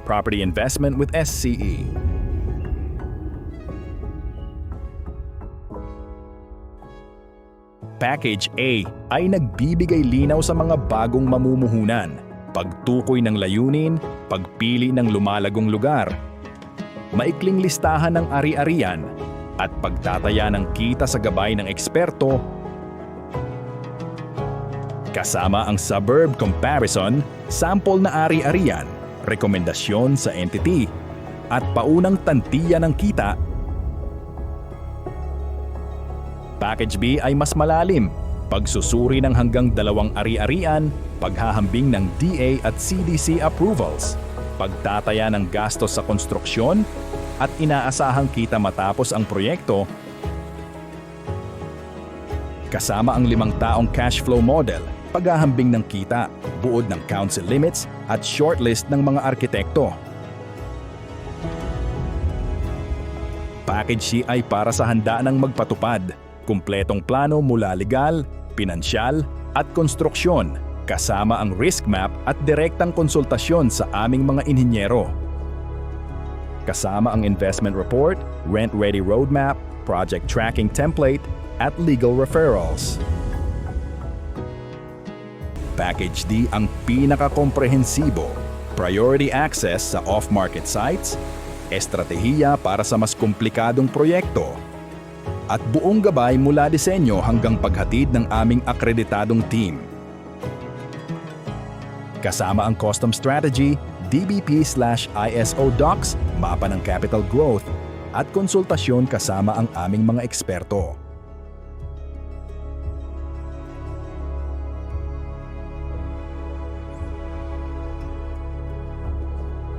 Property Investment with SCE. Package A ay nagbibigay linaw sa mga bagong mamumuhunan, pagtukoy ng layunin, pagpili ng lumalagong lugar, maikling listahan ng ari-arian, at pagtataya ng kita sa gabay ng eksperto, kasama ang suburb comparison, sample na ari-arian, rekomendasyon sa entity, at paunang tantiya ng kita. Package B ay mas malalim, pagsusuri ng hanggang 2 ari-arian, paghahambing ng DA at CDC approvals, pagtataya ng gastos sa konstruksyon, at inaasahang kita matapos ang proyekto, kasama ang 5 taong cash flow model, paghahambing ng kita, buod ng council limits at shortlist ng mga arkitekto. Package C ay para sa handa ng magpatupad, kumpletong plano mula legal, pinansyal at konstruksyon, kasama ang risk map at direktang konsultasyon sa aming mga inhinyero. Kasama ang investment report, rent-ready roadmap, project tracking template, at legal referrals. Package D ang pinakakomprehensibo, priority access sa off-market sites, estratehiya para sa mas komplikadong proyekto, at buong gabay mula disenyo hanggang paghatid ng aming akreditadong team. Kasama ang custom strategy, DBP/ISO docs, mapa ng capital growth, at konsultasyon kasama ang aming mga eksperto.